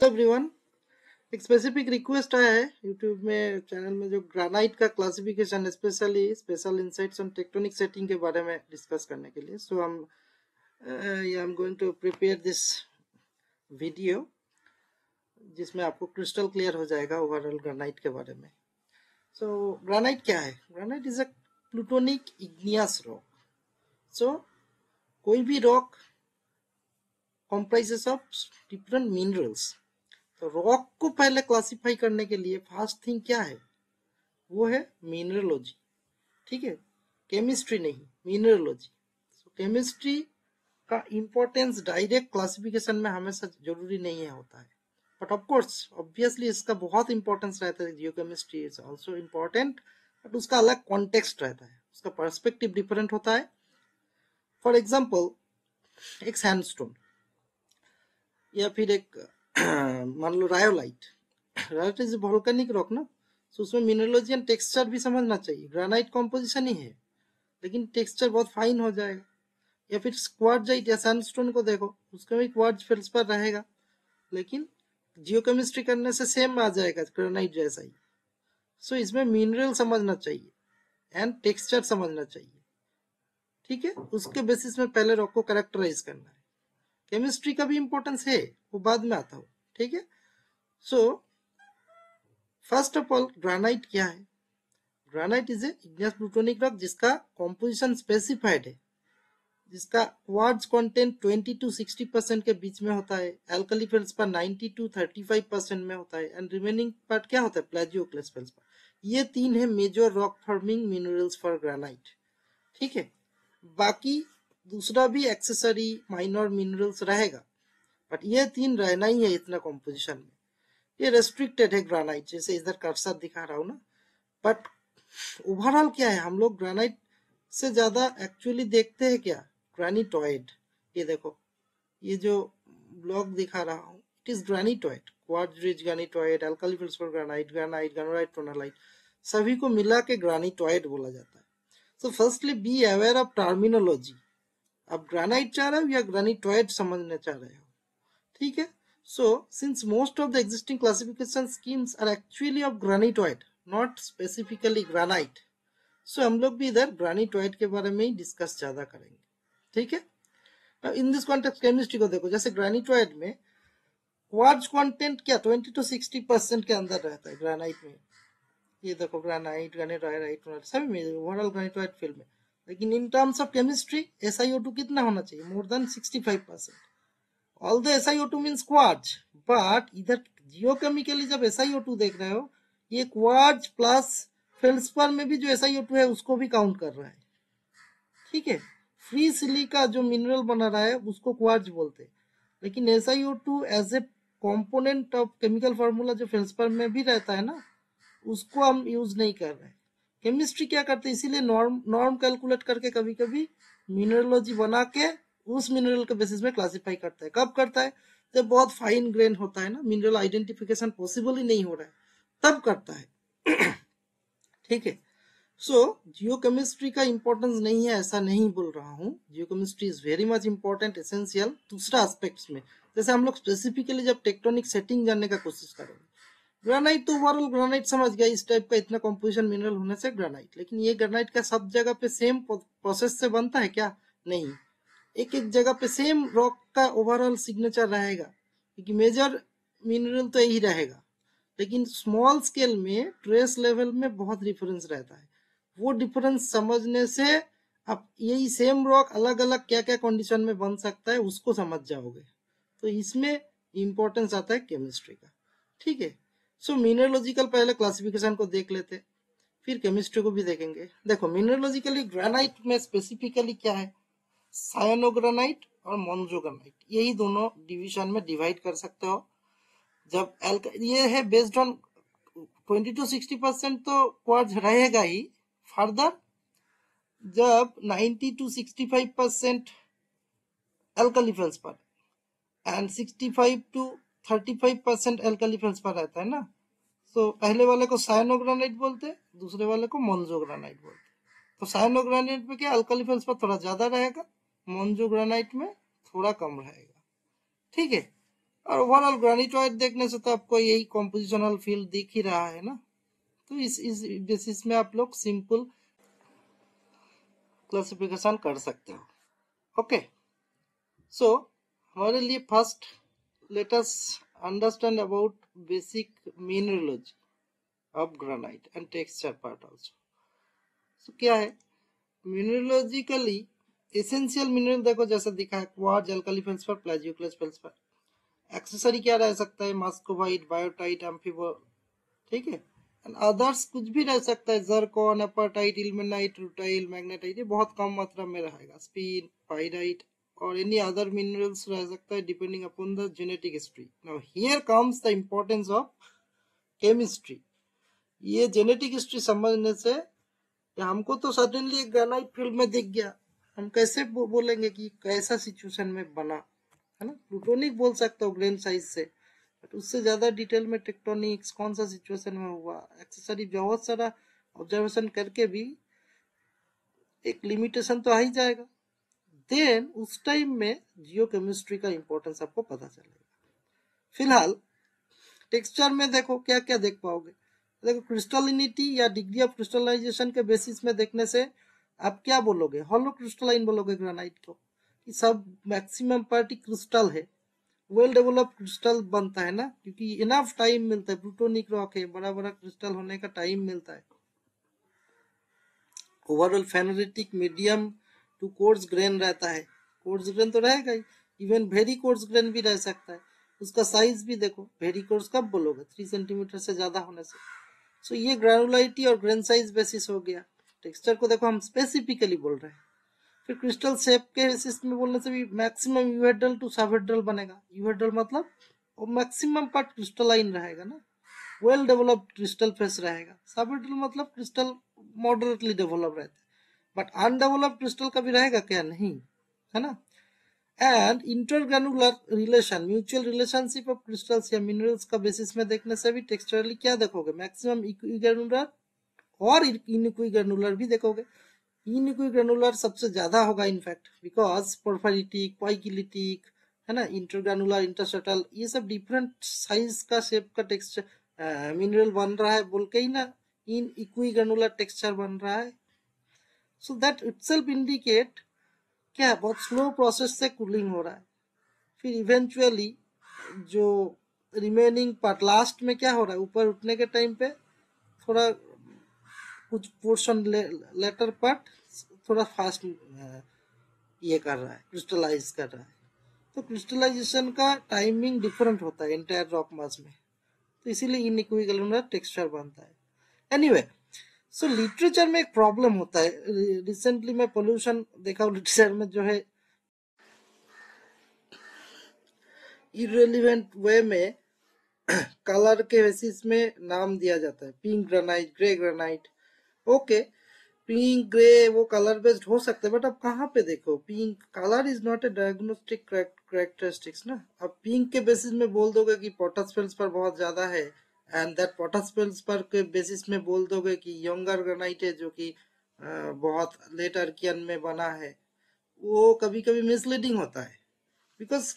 Everyone, एक specific request आया है यूट्यूब में चैनल में जो ग्रेनाइट का classification specially special insights on tectonic setting के बारे में डिस्कस करने के लिए। So I am going to prepare this video जिसमें आपको क्रिस्टल क्लियर हो जाएगा ओवरऑल ग्रेनाइट के बारे में। सो ग्रेनाइट क्या है? Granite is a plutonic igneous rock. So कोई भी rock comprises of different minerals। तो रॉक को पहले क्लासिफाई करने के लिए फर्स्ट थिंग क्या है? वो है मिनरलोजी। ठीक है, केमिस्ट्री नहीं, मिनरलोजी। केमिस्ट्री का इंपॉर्टेंस डायरेक्ट क्लासिफिकेशन में हमेशा जरूरी नहीं है होता है, बट ऑफ कोर्स ऑब्वियसली इसका बहुत इंपॉर्टेंस रहता है। Geochemistry is also important, but उसका अलग कॉन्टेक्स्ट रहता है, उसका पर्सपेक्टिव डिफरेंट होता है। फॉर एग्जाम्पल, एक सैंडस्टोन या फिर एक मान लो rhyolite. Rhyolite is volcanic rock ना, तो उसमें मिनरलोजी एंड टेक्सचर भी समझना चाहिए। ग्रेनाइट कॉम्पोजिशन ही है, लेकिन टेक्सचर बहुत फाइन हो जाएगा। या फिर क्वार्ट्जाइट या सैंडस्टोन को देखो, उसका भी क्वार्ट्ज फेल्सपार रहेगा, लेकिन जियोकेमिस्ट्री करने से सेम आ जाएगा ग्रेनाइट जैसा ही। सो इसमें मिनरल समझना चाहिए एंड टेक्सचर समझना चाहिए। ठीक है, उसके बेसिस में पहले रॉक को कैरेक्टराइज करना है। केमिस्ट्री का भी इंपॉर्टेंस है, वो बाद में आता हो। ठीक है, so first of all granite क्या है? Granite is a igneous plutonic rock जिसका कॉम्पोजिशन स्पेसिफाइड है, जिसका क्वार्ट्ज कंटेंट 20 to 60% के बीच में होता है। एल्कली फेल्सपार 90 to 35% में होता है, एंड रिमेनिंग पार्ट क्या होता है? Plagioclase feldspar. ये तीन है major rock forming minerals for granite. ठीक है, बाकी दूसरा भी एक्सेसरी माइनर मिनरल्स रहेगा, बट ये तीन रहना ही है इतना कॉम्पोजिशन में। ये रेस्ट्रिक्टेड है ग्रेनाइट, जैसे इधर कर्सर दिखा रहा हूँ ना। बट ओवरऑल क्या है, हम लोग ग्रेनाइट से ज्यादा एक्चुअली देखते हैं क्या? ग्रेनिटॉइड। ये देखो, ये जो ब्लॉक दिखा रहा हूँ, it is granitoid. Quartz rich granitoid, alkali feldspar granite, granite, granite, tonalite, सभी को मिला के ग्रेनिटॉइड बोला जाता है। So firstly be aware of terminology. आप ग्रेनाइट चाह रहे हो या ग्रेनिटॉइड समझना चाह रहे हो? ठीक है, so since most of the existing classification schemes are actually of granitoid, not specifically granite, so हम लोग भी इधर ग्रेनिटॉइड के बारे में ही डिस्कस ज्यादा करेंगे। ठीक है, इन दिस कॉन्टेक्स्ट केमिस्ट्री को देखो, जैसे ग्रेनिटॉइड में क्वार्ट्ज कंटेंट क्या 20 to 60% के अंदर रहता है ग्रेनाइट में। ये देखो, ग्रेनाइट, ग्रेनिटॉइड सभी में ओवरऑल ग्रेनिटॉइड फील्ड में। लेकिन in terms of chemistry SiO2 कितना होना चाहिए? More than 65%। Although SiO2 means quartz, but इधर जियोकेमिकली जब SiO2 देख रहे हो, ये क्वार्ट्ज प्लस फेल्सपार में भी जो SiO2 है उसको भी काउंट कर रहा है। ठीक है, फ्री सिलिका जो मिनरल बना रहा है उसको क्वार्ट्ज बोलते हैं, लेकिन SiO2 as a component of chemical formula जो फेल्सपार में भी रहता है ना, उसको हम यूज नहीं कर रहे हैं। केमिस्ट्री क्या करते हैं, इसीलिए नॉर्म कैलकुलेट करके कभी कभी मिनरलोजी बना के उस मिनरल के बेसिस में क्लासिफाई करता है। कब करता है? जब बहुत फाइन ग्रेन होता है ना, मिनरल आइडेंटिफिकेशन पॉसिबल ही नहीं हो रहा है, तब करता है। ठीक है, सो जियोकेमिस्ट्री का इंपॉर्टेंस नहीं है ऐसा नहीं बोल रहा हूँ। Geochemistry is very much important, essential दूसरा एस्पेक्ट्स में। जैसे हम लोग स्पेसिफिकली जब टेक्टोनिक सेटिंग जानने का कोशिश करेंगे, ग्रेनाइट तो ओवरऑल ग्रेनाइट समझ गया, इस टाइप का इतना कंपोजिशन मिनरल होने से ग्रेनाइट। लेकिन ये ग्रेनाइट का सब जगह पे सेम प्रोसेस से बनता है क्या? नहीं, एक एक जगह पे सेम रॉक का ओवरऑल सिग्नेचर रहेगा, क्योंकि मेजर मिनरल तो यही रहेगा। लेकिन स्मॉल स्केल में ट्रेस लेवल में बहुत डिफरेंस रहता है। वो डिफरेंस समझने से आप यही सेम रॉक अलग अलग क्या क्या कंडीशन में बन सकता है उसको समझ जाओगे। तो इसमें इंपॉर्टेंस आता है केमिस्ट्री का। ठीक है, सो मिनरलॉजिकल पहले क्लासिफिकेशन को देख लेते, फिर केमिस्ट्री को भी देखेंगे। देखो, मिनरलॉजिकली ग्रेनाइट में स्पेसिफिकली क्या है? सायनोग्रेनाइट और मोन्जोग्रेनाइट, यही दोनों डिवीजन में डिवाइड कर सकते हो। जब ये है बेस्ड ऑन 20 to 60% तो क्वार्ट्ज रहेगा ही। फर्दर जब 90 to 65% alkali feldspar and 65 to 35% alkali feldspar रहता है ना, तो पहले वाले को सायनोग्रेनाइट बोलते, दूसरे वाले को मोन्जोग्रेनाइट बोलते। तो सायनोग्रेनाइट में क्या अल्कली फेल्सपार थोड़ा ज्यादा रहेगा, मोन्जोग्रेनाइट में थोड़ा कम रहेगा। ठीक है, और ओवरऑल ग्रेनिटोइड देखने से तो आपको यही कॉम्पोजिशनल फील्ड दिख ही रहा है ना। तो इस बेसिस में आप लोग सिंपल क्लासिफिकेशन कर सकते हो। ओके, सो हमारे लिए first let us understand about basic mineralogy of granite and texture part also. So क्या है मिनरलोजिकली एसेंशियल मिनरल, देखो जैसे दिखा है quartz, alkali feldspar, plagioclase feldspar. Accessory क्या रह सकता है, मस्कोबाइट, बायोटाइट, एम्फीबो, ठीक है। एंड अदर्स कुछ भी रह सकता है, जर्कॉन, अपर्टाइट, इल्मेनाइट, रूटाइल, मैग्नेटाइट, ये बहुत कम मात्रा में रहेगा, स्पिन, पाइराइट और एनी अदर मिनरल्स रह सकता है depending upon the genetic history. Now here comes the importance of chemistry. ये जेनेटिक हिस्ट्री समझने से हमको तो सडनली एक ग्रेनाइट फील्ड में दिख गया, हम कैसे बोलेंगे कि कैसा सिचुएशन में बना, है ना। प्लूटोनिक बोल सकते हो ग्रेन साइज से, बट उससे ज्यादा डिटेल में टेक्टोनिक्स कौन सा सिचुएशन में हुआ, एक्सेसरी बहुत सारा ऑब्जर्वेशन करके भी एक लिमिटेशन तो आ ही जाएगा। देन उस टाइम में जियोकेमिस्ट्री का इंपॉर्टेंस आपको पता चलेगा। फिलहाल टेक्सचर में देखो क्या क्या देख पाओगे। देखो क्रिस्टलिनिटी या डिग्री ऑफ क्रिस्टलाइजेशन के बेसिस में देखने से आप क्या बोलोगे, हॉलो क्रिस्टलाइन बोलोगे ग्रेनाइट को, कि सब मैक्सिमम पार्टी क्रिस्टल है, वेल डेवलप्ड क्रिस्टल बनता है ना, क्योंकि इनफ टाइम मिलता है, प्लूटोनिक रॉक है, बड़ा बड़ा क्रिस्टल होने का टाइम मिलता है। Overall phaneritic medium to coarse grain रहता है, कोर्स ग्रेन तो रहेगा ही, इवन वेरी कोर्स ग्रेन भी रह सकता है। उसका साइज भी देखो, वेरी कोर्स कब बोलोगे, 3 सेंटीमीटर से ज्यादा होने से। सो ये ग्रेनुलारिटी और ग्रेन साइज बेसिस हो गया। टेक्सचर को देखो हम स्पेसिफिकली बोल रहे हैं। फिर क्रिस्टल शेप के बेसिस में बोलने से भी मैक्सिमम यूहेड्रल टू सबहेड्रल बनेगा। यूहेड्रल मतलब वो मैक्सिमम पार्ट क्रिस्टलाइन रहेगा ना, वेल डेवलप्ड क्रिस्टल फेस रहेगा। सबहेड्रल मतलब क्रिस्टल मॉडरेटली डेवलप रहता है, बट अनडेवलप्ड क्रिस्टल कभी रहेगा क्या, नहीं, है ना। And intergranular relation, mutual relationship of crystals या मिनरल्स का बेसिस में देखने से भी टेक्सचरली क्या देखोगे, मैक्सिमम इक्विग्रेनुलर और इनइक्विग्रेनुलर भी देखोगे। इनइक्विग्रेनुलर सबसे ज्यादा होगा इनफैक्ट, बिकॉज पोर्फाइरिटिक, क्वाइकिलिटिक, है ना, इंटरग्रेनुलर, इंटरस्टेटल, ये सब डिफरेंट साइज का शेप का टेक्सचर मिनरल बन रहा है बोल के ही ना इन इक्विग्रेनुलर टेक्सचर बन रहा है। सो दैट इटसेल्फ इंडिकेट क्या है, बहुत स्लो प्रोसेस से कूलिंग हो रहा है। फिर इवेंचुअली जो रिमेनिंग पार्ट लास्ट में क्या हो रहा है, ऊपर उठने के टाइम पे थोड़ा कुछ पोर्शन लेटर पार्ट थोड़ा फास्ट ये कर रहा है, क्रिस्टलाइज कर रहा है। तो क्रिस्टलाइजेशन का टाइमिंग डिफरेंट होता है इंटायर रॉक मास में, तो इसीलिए इनइक्विवेलेंट टेक्सचर बनता है। एनीवे, सो लिटरेचर में एक प्रॉब्लम होता है, रिसेंटली मैं पोल्यूशन देखा लिटरेचर में जो है इरेलीवेंट वे में कलर के बेसिस में नाम दिया जाता है, pink granite, grey granite. Okay, pink grey वो कलर बेस्ड हो सकते हैं, बट अब कहाँ पे देखो, pink colour is not a diagnostic characteristics ना। अब पिंक के बेसिस में बोल दोगे कि पोटास फेल्स पर बहुत ज्यादा है, एंड दैट पोटास फेल्स पर के बेसिस में बोल दोगे कि यंगर ग्रेनाइट है जो कि बहुत लेट अर्कियन में बना है, वो कभी कभी मिसलीडिंग होता है। बिकॉज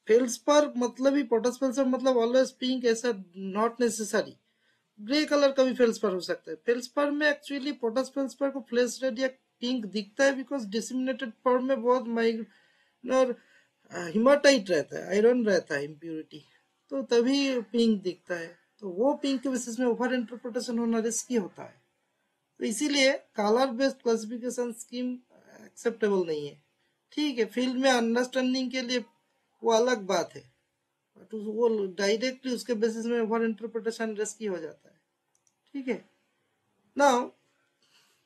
फेल्सपर मतलब ही पोटास फेल्सपर मतलब ऑलवेज पिंक, ऐसा नॉट नेसेसरी। ग्रे कलर का भी फेल्सपर हो सकता है। फेल्सपर में एक्चुअली पोटास फेल्सपर को फ्लैश रेड या पिंक दिखता है बिकॉज डिसिमिनेटेड फॉर्म में बहुत माइनर हिमाटाइट रहता है, आयरन रहता है, इम्प्योरिटी, तो तभी पिंक दिखता है। तो वो पिंक के बेसिस में ओवर इंटरप्रिटेशन होना रिस्की होता है, तो इसीलिए colour based classification scheme acceptable नहीं है। ठीक है, फील्ड में अंडरस्टैंडिंग के लिए वो अलग बात है, बट वो डायरेक्टली उसके बेसिस में ओवर इंटरप्रिटेशन रिस्की हो जाता है। ठीक है, नाउ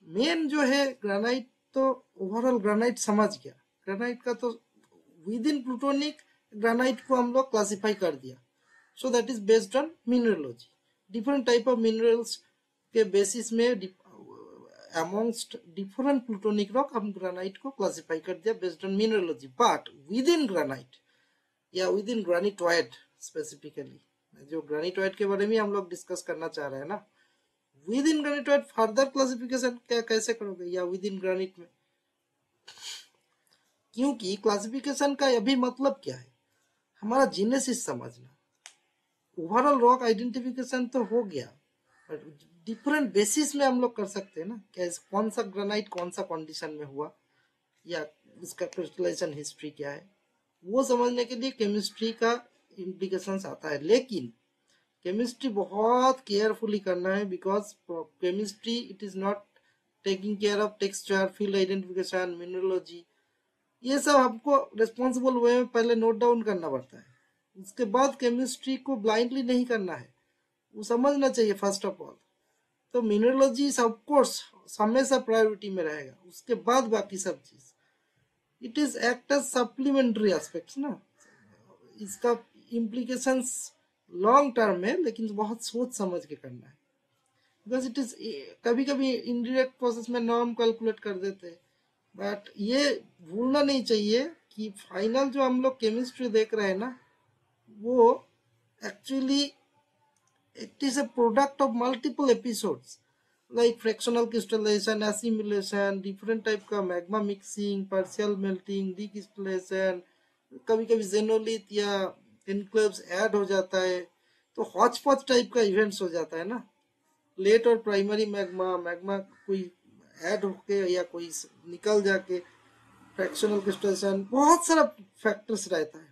मेन जो है ग्रेनाइट, तो ओवरऑल ग्रेनाइट समझ गया। ग्रेनाइट का तो विद इन प्लूटोनिक ग्रेनाइट को हम लोग क्लासिफाई कर दिया। So that is based on mineralogy, different type of minerals के बेसिस में अमोंगस्ट डिफरेंट प्लूटोनिक रॉक हम ग्रेनाइट को क्लासिफाई कर दिया based on mineralogy. But within granite या विद इन ग्रेनिटोइड स्पेसिफिकली, जो ग्रेनिटोइड के बारे में हम लोग डिस्कस करना चाह रहे हैं ना, विद इन ग्रेनिटोइड फर्दर क्लासिफिकेशन क्या कैसे करोगे, या विद इन ग्रेनिट में, क्योंकि क्लासिफिकेशन का अभी मतलब क्या है, हमारा जीनेसिस समझना। ओवरऑल रॉक आइडेंटिफिकेशन तो हो गया, बट डिफरेंट बेसिस में हम लोग कर सकते हैं ना, कैसे कौन सा ग्रेनाइट कौन सा कंडीशन में हुआ, या इसका क्रिस्टलाइजेशन हिस्ट्री क्या है, वो समझने के लिए केमिस्ट्री का इम्प्लीकेशंस आता है। लेकिन केमिस्ट्री बहुत केयरफुली करना है, because chemistry it is not taking care of texture, field identification, mineralogy, ये सब हमको रिस्पॉन्सिबल वे में पहले नोट डाउन करना पड़ता है। उसके बाद केमिस्ट्री को ब्लाइंडली नहीं करना है, वो समझना चाहिए फर्स्ट ऑफ ऑल। तो मिनरलोजी ऑफ कोर्स हमेशा प्रायोरिटी में रहेगा, उसके बाद बाकी सब चीज। It is act as supplementary aspects ना, इसका इम्प्लीकेशंस लॉन्ग टर्म में, लेकिन बहुत सोच समझ के करना है। बिकॉज इट इज, कभी कभी इनडायरेक्ट प्रोसेस में नॉर्म कैलकुलेट कर देते हैं, बट ये भूलना नहीं चाहिए कि फाइनल जो हम लोग केमिस्ट्री देख रहे हैं ना, वो actually it is a product of multiple episodes, like fractional crystallization, assimilation, different type का magma mixing, partial melting, decrystallization, कभी कभी जेनोलिथ या इनक्लेव्स ऐड हो जाता है, तो हॉच पॉच टाइप का इवेंट्स हो जाता है ना। लेट और प्राइमरी मैग्मा, मैग्मा कोई ऐड होके या कोई निकल जाके, फ्रैक्शनल क्रिस्टलाइजेशन, बहुत सारा फैक्टर्स रहता है।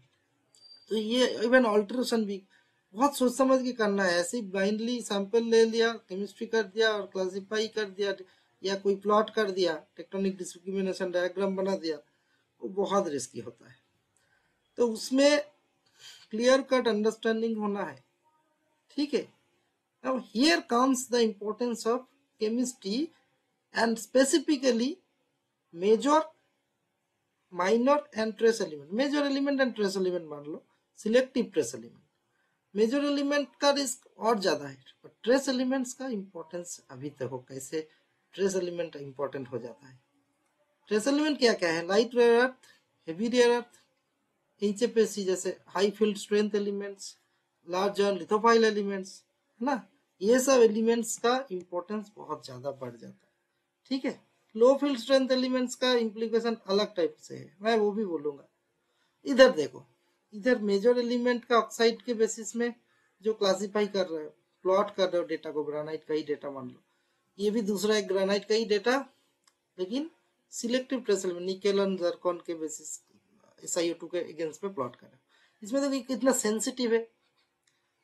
तो ये इवन ऑल्ट्रेशन भी बहुत सोच समझ के करना है। ऐसे ही ब्लाइंडली सैंपल ले लिया, केमिस्ट्री कर दिया और क्लासिफाई कर दिया, या कोई प्लॉट कर दिया, टेक्टोनिक डिस्क्रिमिनेशन डायग्राम बना दिया, वो बहुत रिस्की होता है। तो उसमें क्लियर कट अंडरस्टैंडिंग होना है, ठीक है। Now here comes the importance of chemistry, and specifically major, minor and trace element। major element and trace element मान लो, selective trace element। Major element का रिस्क और ज्यादा है, पर ट्रेस एलिमेंट्स का इंपॉर्टेंस अभी तक हो, कैसे ट्रेस एलिमेंट इंपॉर्टेंट हो जाता है। ट्रेस एलिमेंट क्या क्या है? Light rare earth, heavy rare earth, HFAC जैसे high field strength elements, large और लिथोफाइल एलिमेंट्स, है ना। ये सब एलिमेंट्स का इंपॉर्टेंस बहुत ज्यादा बढ़ जाता है, ठीक है। लो फील्ड स्ट्रेंथ एलिमेंट्स का इम्प्लीकेशन अलग टाइप से है, मैं वो भी बोलूंगा। इधर देखो, इधर मेजर एलिमेंट का ऑक्साइड के बेसिस में जो क्लासिफाई कर रहे हो, प्लॉट कर रहे हो डेटा को, ग्रेनाइट का ही डेटा मान लो, ये भी दूसरा एक ग्रेनाइट का ही डेटा, लेकिन सिलेक्टिव ट्रेस एलिमेंट निकेल और जर्कॉन के बेसिस SiO2 के अगेंस्ट में प्लॉट कर रहे हो। इसमें देखो कितना सेंसिटिव है,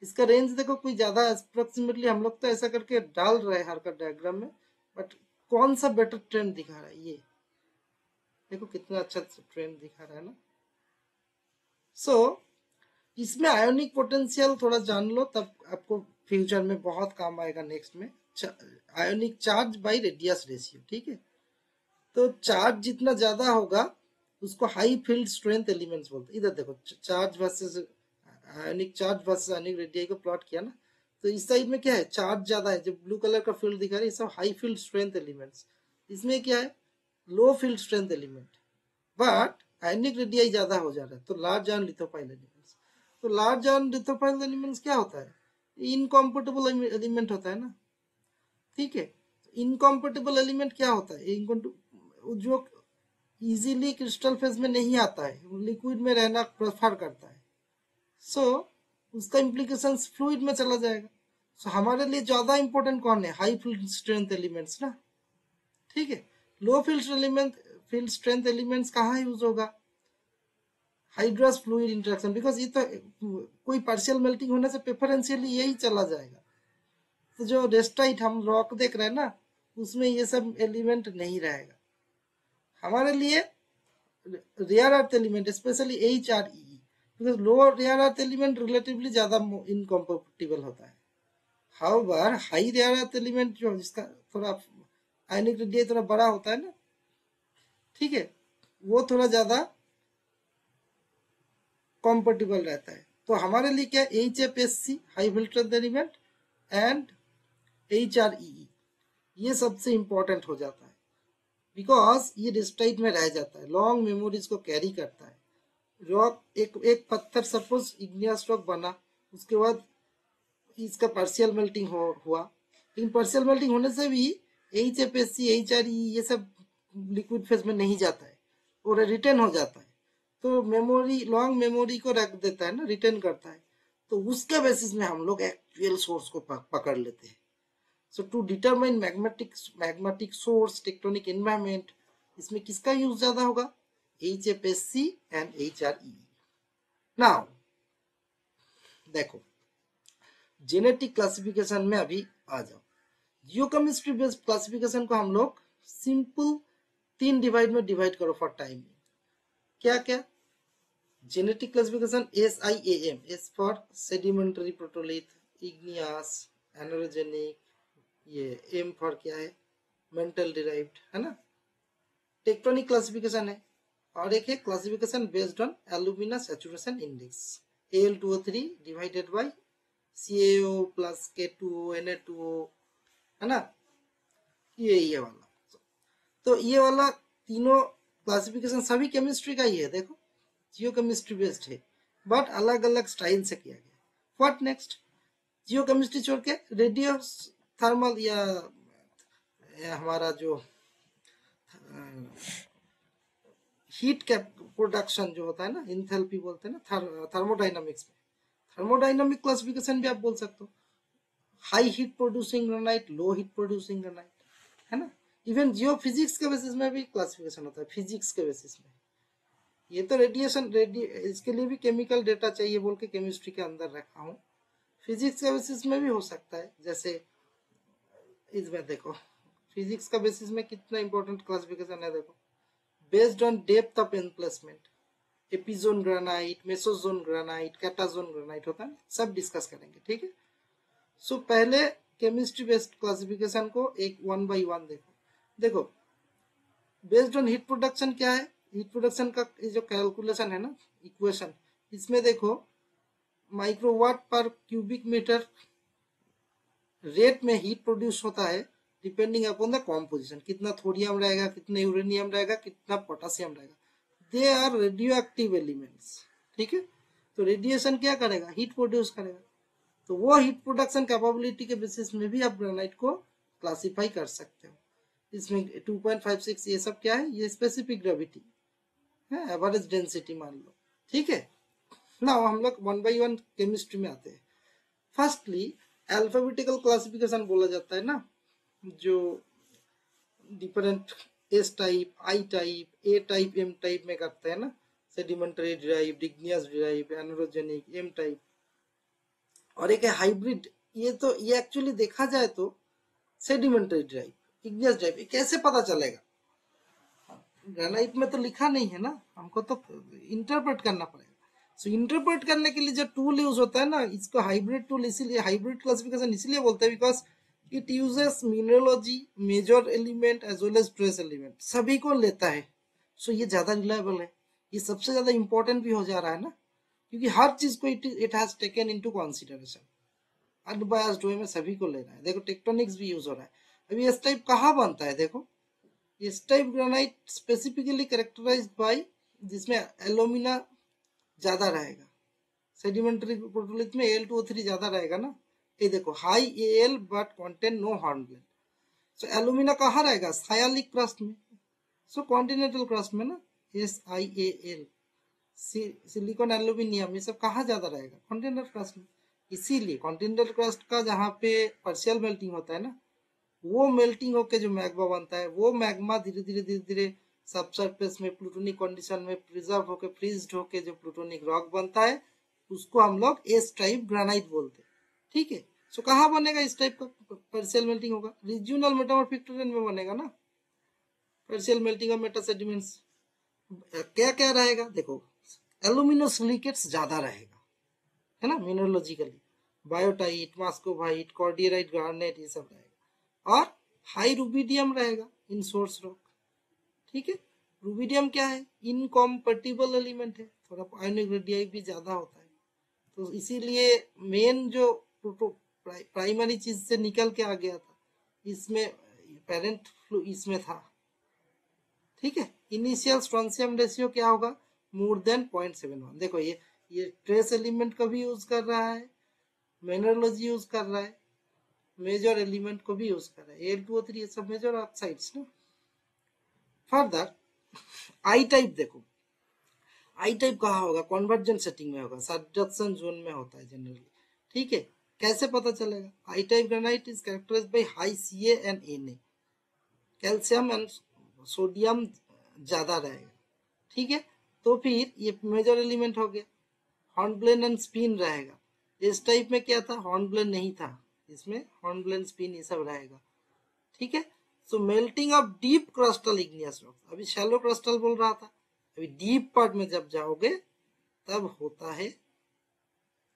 इसका रेंज देखो कोई ज्यादा अप्रोक्सीमेटली हम लोग तो ऐसा करके डाल रहे हैं हर का डायग्राम में, बट कौन सा बेटर ट्रेंड दिखा रहा है, ये देखो कितना अच्छा ट्रेंड दिखा रहा है ना। सो इसमें आयोनिक पोटेंशियल थोड़ा जान लो, तब आपको फ्यूचर में बहुत काम आएगा नेक्स्ट में। Ionic charge by radius ratio, ठीक है। तो चार्ज जितना ज्यादा होगा उसको हाई फील्ड स्ट्रेंथ एलिमेंट्स बोलते हैं। इधर देखो charge versus ionic charge versus ionic radius को प्लॉट किया ना, तो इस साइड में क्या है, चार्ज ज्यादा है, जो ब्लू कलर का फील्ड दिखा रहा है, ये सब हाई फील्ड स्ट्रेंथ एलिमेंट्स। इसमें क्या है, low field strength element, but ionic radius ज्यादा हो जा रहा है, तो लार्ज एंड लिथोफाइल एलिमेंट्स। तो लार्ज एंड लिथोफाइल एलिमेंट्स क्या होता है, इनकॉम्पेटिबल एलिमेंट होता है ना, ठीक है। इनकॉम्पेटिबल एलिमेंट क्या होता है, जो इजीली क्रिस्टल फेज में नहीं आता है, लिक्विड में रहना प्रेफर करता है, सो उसका इम्प्लीकेशन फ्लूइड में चला जाएगा। सो हमारे लिए ज्यादा इंपॉर्टेंट कौन है, हाई फील्ड स्ट्रेंथ एलिमेंट्स ना, ठीक है। लो फील्ड स्ट्रेंथ एलिमेंट्स कहाँ यूज होगा, हाइड्रस फ्लूइड इंटरेक्शन, बिकॉज ये तो कोई पार्शियल मेल्टिंग होने से प्रेफरेंशियली यही चला जाएगा। तो जो रेस्टाइट हम रॉक देख रहे हैं ना, उसमें ये सब एलिमेंट नहीं रहेगा। हमारे लिए rare earth element specially HRE, because lower rare earth element relatively ज्यादा इनकम्पेटिबल होता है। However high rare earth element जो जिसका थोड़ा आयनिक रेडियस थोड़ा बड़ा होता है ना, ठीक है, वो थोड़ा ज्यादा कॉम्पेटिबल रहता है। तो हमारे लिए क्या, HFSC high filter element and HREE, ये सबसे इंपॉर्टेंट हो जाता है, बिकॉज ये डिस्टाइट में रह जाता है, लॉन्ग मेमोरीज को कैरी करता है। रॉक एक पत्थर सपोज इग्नियस रॉक बना, उसके बाद इसका पार्शियल मेल्टिंग हुआ, लेकिन पार्शियल मेल्टिंग होने से भी HFSC HRE ये सब लिक्विड फेज में नहीं जाता है, और रिटेन हो जाता है। तो मेमोरी, लॉन्ग मेमोरी को रख देता है ना, रिटेन करता है, तो उसके बेसिस में हम लोग एक्चुअल सोर्स को पकड़ लेते हैं। So to determine magmatic source, tectonic environment, इसमें किसका यूज ज्यादा होगा? HFSC and HRE। नाउ देखो जेनेटिक क्लासिफिकेशन में अभी आ जाओ। जियोकेमिस्ट्री बेस्ड क्लासिफिकेशन को हम लोग सिंपल 3 डिवाइड में डिवाइड करो फॉर टाइम। क्या क्या? Genetic classification SIAM, S for sedimentary protolith, igneous, anorogenic, ये M फॉर क्या है? मेंटल डिराइव्ड, है ना। टेक्टोनिक क्लासिफिकेशन है, और एक है classification based on alumina saturation index, Al2O3 divided by CaO plus K2O Na2O, है ना। ये वाला, तो ये वाला तीनों क्लासिफिकेशन सभी केमिस्ट्री का ही है। देखो जियोकेमिस्ट्री बेस्ड है, बट अलग अलग स्टाइल से किया गया। What next? जियोकेमिस्ट्री छोड़ के रेडियो थर्मल या हमारा जो हीट कैप प्रोडक्शन जो होता है ना, इंथैल्पी बोलते हैं ना थर्मोडाइनमिक्स में, थर्मोडाइनमिक क्लासिफिकेशन भी आप बोल सकते हो। High heat producing granite, low heat producing granite, है ना। इवन जियो फिजिक्स के बेसिस में भी क्लासिफिकेशन होता है, फिजिक्स के बेसिस में। ये तो रेडिएशन इसके लिए भी केमिकल डेटा चाहिए बोल के केमिस्ट्री के अंदर रखा हूँ। फिजिक्स के बेसिस में भी हो सकता है, जैसे इसमें देखो फिजिक्स का बेसिस में कितना इंपॉर्टेंट क्लासिफिकेशन है। देखो based on depth of emplacement, epizone granite, mesozone granite, catazone granite होता है, सब डिस्कस करेंगे, ठीक है। सो पहले केमिस्ट्री बेस्ड क्लासिफिकेशन को एक 1 by 1 देखो बेस्ड ऑन हीट प्रोडक्शन क्या है? हीट प्रोडक्शन का जो कैलकुलेशन है ना, इक्वेशन, इसमें देखो माइक्रोवाट पर क्यूबिक मीटर रेट में हीट प्रोड्यूस होता है डिपेंडिंग अपॉन द कॉम्पोजिशन, कितना थोडियम रहेगा, कितना यूरेनियम रहेगा, कितना पोटेशियम रहेगा। They are radio active elements, ठीक है। तो रेडिएशन क्या करेगा? हीट प्रोड्यूस करेगा। तो वो हीट प्रोडक्शन कैपेबिलिटी के बेसिस में भी आप ग्रेनाइट को क्लासिफाई कर सकते हो। इसमें 2.56 ये सब क्या है? ये स्पेसिफिक ग्रेविटी है, एवरेज डेंसिटी मान लो, ठीक है ना। हम लोग 1 by 1 केमिस्ट्री में आते हैं। फर्स्टली अल्फाबेटिकल क्लासिफिकेशन बोला जाता है ना, जो different S type, I type, A type, M type में करते हैं ना, sedimentary derived, igneous derived, anorogenic, M type, और एक है हाइब्रिड। ये एक्चुअली देखा जाए तो सेडिमेंटरी डिराइव, इग्नियस डिराइव, कैसे पता चलेगा? ग्रेनाइट में तो लिखा नहीं है ना, हमको तो इंटरप्रेट करना पड़ेगा। सो इंटरप्रेट करने के लिए जो टूल यूज होता है ना, इसको हाइब्रिड टूल, इसीलिए हाइब्रिड क्लासिफिकेशन इसीलिए बोलते हैं because it uses mineralogy, major element as well as trace element, सभी को लेता है। सो ये ज्यादा रिलायबल है, ये सबसे ज्यादा इंपॉर्टेंट भी हो जा रहा है ना, क्योंकि हर चीज को it has taken into consideration. Unbiased way में सभी को ले रहा है। देखो टेक्टोनिक्स भी यूज हो रहा है। अभी इस टाइप कहाँ बनता है? देखो इस type granite specifically characterized by, जिसमें एल्यूमिना ज्यादा रहेगा, सेडिमेंटरी प्रोटोलिथ में Al2O3 ज्यादा रहेगा ना। ये देखो high Al but contain no hornblende. So alumina कहाँ रहेगा? सायालिक क्रस्ट में, सो कॉन्टिनेंटल क्रस्ट में ना, SiAl, सिलिकॉन एल्यूमिनियम, ये सब कहाँ ज्यादा रहेगा? कॉन्टिनेंटल क्रस्ट में। इसीलिए कॉन्टिनेंटल क्रस्ट का जहाँ पे पार्शियल मेल्टिंग होता है ना, वो मेल्टिंग होके जो मैग्मा बनता है, वो मैग्मा धीरे धीरे सबसरफेस में प्लूटोनिक कंडीशन में प्रिजर्व होके, फ्रीज्ड होके जो प्लूटोनिक रॉक बनता है, उसको हम लोग एस टाइप ग्रेनाइट बोलते हैं, ठीक है। सो कहाँ बनेगा इस टाइप का? पार्शियल मेल्टिंग होगा, रीजनल मेटामॉर्फिक टेरेन में बनेगा ना, पार्शियल मेल्टिंग ऑफ मेटासेडिमेंट्स। क्या क्या रहेगा? देखो एल्यूमिनोसिलिकेट्स ज्यादा रहेगा, है ना, मिनरोलॉजिकली, बायोटाइट, मास्कोवाइट, कॉर्डियराइट, गार्नेट, ये सब रहेगा। और हाई रूबिडियम रहेगा इन सोर्स रॉक, ठीक है। रूबिडियम क्या है? इनकॉम्पेटिबल एलिमेंट है, थोड़ा आयोनिक रेडियाई भी ज्यादा होता है, तो इसीलिए मेन जो प्राइमरी चीज से निकल के आ गया था, इसमें पेरेंट फ्लू इसमें था, ठीक है। इनिशियल स्ट्रोंशियम रेशियो क्या होगा? More than 0.71। देखो ये ट्रेस एलिमेंट का भी यूज कर रहा है, मिनरलोजी यूज कर रहा है, मेजर एलिमेंट को भी यूज कर रहा है, Al2O3, ये सब मेजर ऑक्साइड्स ना। फर्दर आई टाइप देखो, आई टाइप कहाँ होगा? कन्वर्जेंट सेटिंग में होगा, सबडक्शन जोन में होता है जनरली। ठीक है, कैसे पता चलेगा? I type granite is characterized by high Ca and Na, calcium and sodium ज्यादा रहेगा। ठीक है, तो फिर ये मेजर एलिमेंट हो गया। हॉर्नब्लेन एंड स्पिन रहेगा। इस टाइप में क्या था? हॉर्नब्लेन नहीं था, इसमें हॉर्नब्लेन स्पिन ये सब रहेगा। ठीक है, so melting of deep crustal igneous rock, अभी शैलो क्रस्टल बोल रहा था, अभी डीप पार्ट में जब जाओगे तब होता है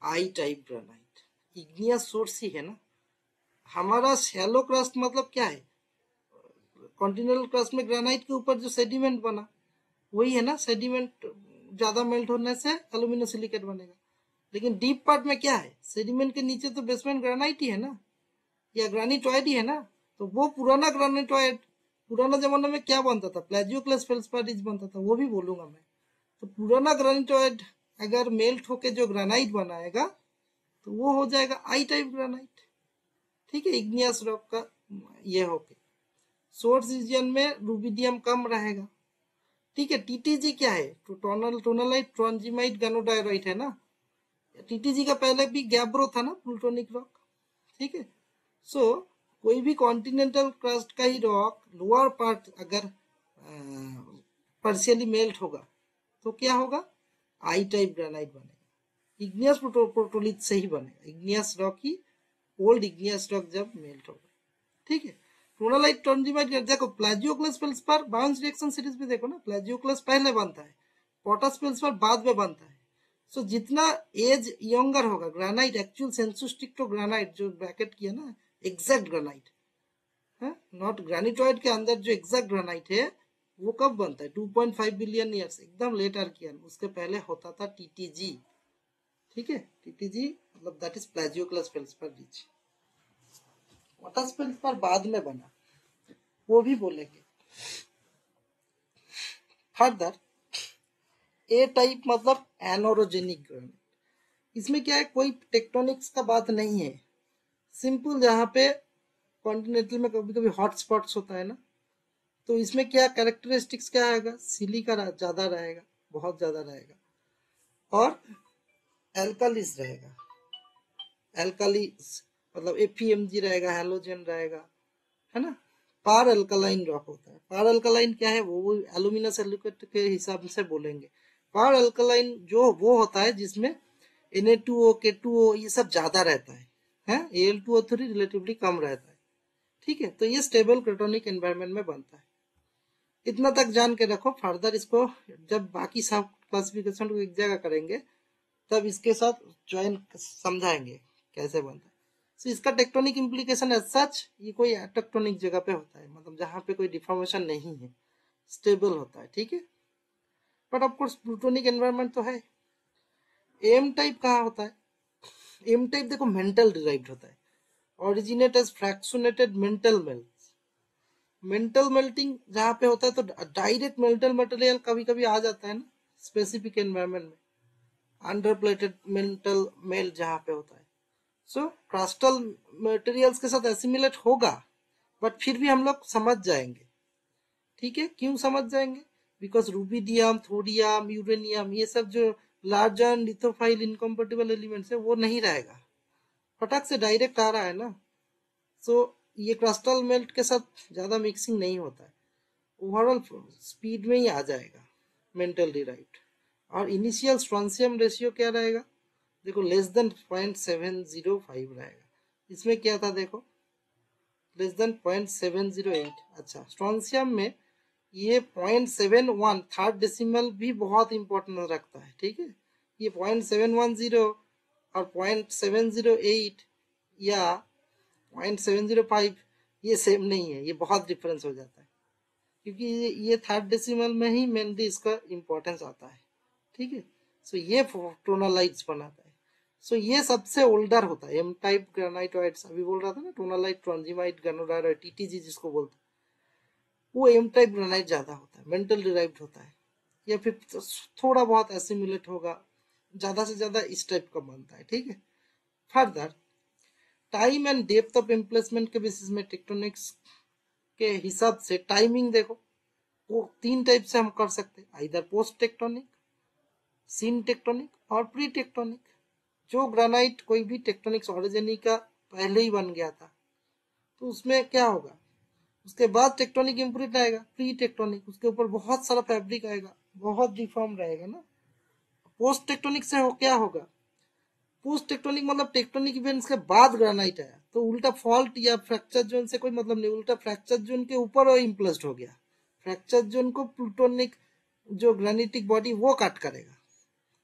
I type granite. Igneous source ही है ना हमारा। शैलो क्रस्ट मतलब क्या है? कॉन्टिनेंटल क्रस्ट में ग्रेनाइट के ऊपर जो सेडिमेंट बना वही है ना। सेडिमेंट ज्यादा मेल्ट होने से एल्यूमिनो सिलिकेट बनेगा। लेकिन डीप पार्ट में क्या है? सेडिमेंट के नीचे तो बेसमेंट ग्रेनाइट ही है ना, या ग्रेनिटॉइड ही है ना। तो वो पुराना ग्रेनिटॉइड, पुराना जमाने में क्या बनता था? प्लाजियोक्लस फेल्सपारिज बनता था, वो भी बोलूंगा मैं। तो पुराना ग्रेनिटॉइड अगर मेल्ट होके जो ग्रेनाइट बनाएगा तो वो हो जाएगा आई टाइप ग्रेनाइट। ठीक है, इग्नियस रॉक का ये होके सोर्स रीजन में रूबिडियम कम रहेगा। ठीक है, टीटीजी क्या है? तो टोनालाइट ट्रांजिमाइट गैनोडायराइट है ना। टीटीजी का पहले भी गैब्रो था ना, प्लूटोनिक रॉक। ठीक है, सो कोई भी कॉन्टिनेंटल क्रस्ट का ही रॉक लोअर पार्ट अगर पार्शियली मेल्ट होगा तो क्या होगा? आई टाइप ग्रेनाइट बनेगा। इग्नियस प्रोटोलिथ से ही बनेगा, इग्नियस रॉक ही, ओल्ड इग्नियस रॉक जब मेल्ट होगा। ठीक है, टोनालाइट ट्रांजिमाइट देखो, प्लाजियोक्लस फेल्सपार बाउंस रिएक्शन सीरीज भी देखो ना, प्लाजियोक्लस पहले बनता है, पोटास फेल्सपार बाद में बनता है। सो जितना एज यंगर होगा ग्रेनाइट, एक्चुअल सेंसुस्टिक्टो ग्रेनाइट जो ब्रैकेट किया ना, एग्जैक्ट ग्रेनाइट है, नॉट ग्रेनिटॉइड के अंदर जो एग्जैक्ट ग्रेनाइट है वो कब बनता है? 2.5 बिलियन ईयर्स, एकदम लेट आर्कियन, उसके पहले होता था टीटीजी। ठीक है, टीटीजी मतलब that is plagioclase feldspar rich. Potash feldspar बाद में बना, वो भी बोलेंगे। फर्दर ए टाइप मतलब एनोरोजेनिक ग्रेनाइट। इसमें क्या है? कोई टेक्टोनिक्स का बात नहीं है, सिंपल। जहाँ पे कॉन्टिनेंटल में कभी कभी हॉट स्पॉट्स होता है ना, तो इसमें क्या कैरेक्टरिस्टिक्स क्या आएगा? सिलिका ज्यादा रहेगा, बहुत ज्यादा रहेगा, और एल्कालिस रहेगा। एल्कालिस मतलब एफईएमजी रहेगा, हेलोजन रहेगा, है ना। पार अल्कलाइन रॉक होता है। पार अल्कलाइन क्या है? वो एल्यूमिना सिलिकेट के हिसाब से बोलेंगे। पार अल्कलाइन जो वो होता है जिसमें Na2O K2O ये सब ज्यादा रहता है Al2O3 रिलेटिवली कम रहता है। ठीक है, तो ये स्टेबल क्रेटोनिक एनवायरनमेंट में बनता है। इतना तक जान के रखो। फर्दर इसको जब बाकी सब क्लासिफिकेशन को एक जगह करेंगे तब इसके साथ ज्वाइन समझाएंगे कैसे बनता है। तो इसका टेक्टोनिक इम्प्लीकेशन एज सच ये कोई टेक्टोनिक जगह पे होता है, मतलब जहाँ पे कोई डिफॉर्मेशन नहीं है, स्टेबल होता है। ठीक है, बट ऑफकोर्स प्लूटोनिक एनवायरनमेंट तो है। एम टाइप कहाँ होता है? एम टाइप देखो मेंटल डिराइव्ड होता है, originate as fractionated mantle melt. Mantle melting जहाँ पे होता है तो डायरेक्ट मेंटल मटेरियल कभी कभी आ जाता है ना स्पेसिफिक एनवायरनमेंट में, अंडरप्लेटेड मेंटल मेल्ट जहाँ पे होता है। सो क्रास्टल मटेरियल्स के साथ एसिमिलेट होगा, बट फिर भी हम लोग समझ जाएंगे। ठीक है, क्यों समझ जाएंगे? बिकॉज रूबिडियम, थोडियम, यूरेनियम ये सब जो लार्ज एंड लिथोफाइल इनकम्पेटिबल एलिमेंट्स है वो नहीं रहेगा, फटक से डायरेक्ट आ रहा है ना। सो ये क्रिस्टल मेल्ट के साथ ज्यादा मिक्सिंग नहीं होता है, ओवरऑल स्पीड में ही आ जाएगा मेंटल डिराइव्ड। और इनिशियल स्ट्रॉन्सियम रेशियो क्या रहेगा? देखो लेस देन 0.705 रहेगा। इसमें क्या था देखो, लेस देन 0.708। अच्छा, स्ट्रॉन्सियम में ये 0.71 थर्ड डेसिमल भी बहुत इंपॉर्टेंट रखता है। ठीक है, ये 0.710 और 0.708 या 0.705 ये सेम नहीं है, ये बहुत डिफरेंस हो जाता है, क्योंकि ये थर्ड डेसिमल में ही मेनली इसका इंपॉर्टेंस आता है। ठीक है, सो ये टोनालाइट्स बनाता है। सो ये सबसे ओल्डर होता है एम टाइप ग्रेनाइटोइड्स। अभी बोल रहा था ना टोनालाइट ट्रांजिमाइट गैनोडायराइट टीटीजी जिसको बोलते हैं, वो एम टाइप ग्रेनाइट ज्यादा होता है, मेंटल डिराइव्ड होता है, या फिर थोड़ा बहुत एसिमुलेट होगा, ज्यादा से ज्यादा इस टाइप का बनता है। ठीक है, further time and depth of emplacement के बेसिस में टेक्टोनिक्स के हिसाब से टाइमिंग देखो, वो तीन टाइप से हम कर सकते हैं, आइदर पोस्ट टेक्टोनिक, सिन टेक्टोनिक और प्री टेक्टोनिक। जो ग्रेनाइट कोई भी टेक्टोनिक्स ऑरिजिनी का पहले ही बन गया था तो उसमें क्या होगा, उसके बाद टेक्टोनिक इम्प्रिंट आएगा प्री टेक्टोनिक, उसके ऊपर बहुत सारा फैब्रिक आएगा, बहुत डिफॉर्म रहेगा ना। पोस्ट टेक्टोनिक से क्या होगा, पोस्ट टेक्टोनिक मतलब टेक्टोनिक इवेंट्स के बाद ग्रेनाइट आया तो उल्टा फॉल्ट या फ्रैक्चर जोन से कोई मतलब नहीं, उल्टा फ्रैक्चर जोन के ऊपर इम्प्लस्ड हो गया। फ्रैक्चर जोन को प्लूटोनिक जो ग्रेनिटिक बॉडी वो काट करेगा,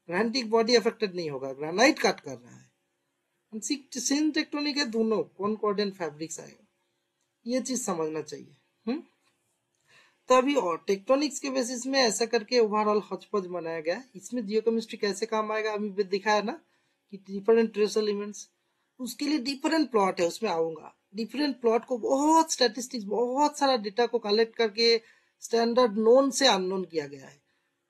ग्रेनिटिक बॉडी अफेक्टेड नहीं होगा, ग्रेनाइट काट कर रहा है। सिन टेक्टोनिक है, दोनों कॉनकॉर्डेंट फैब्रिक्स आएगा, ये चीज समझना चाहिए। तो अभी और टेक्टोनिक्स के बेसिस में ऐसा करके ओवरऑल हौच-पौच बनाया गया है। इसमें जियोकेमिस्ट्री कैसे काम आएगा अभी दिखाया ना कि डिफरेंट ट्रेस एलिमेंट्स, उसके लिए डिफरेंट प्लॉट है, उसमें आऊंगा। डिफरेंट प्लॉट को बहुत स्टैटिस्टिक्स, बहुत सारा डेटा को कलेक्ट करके स्टैंडर्ड नोन से अननोन किया गया है।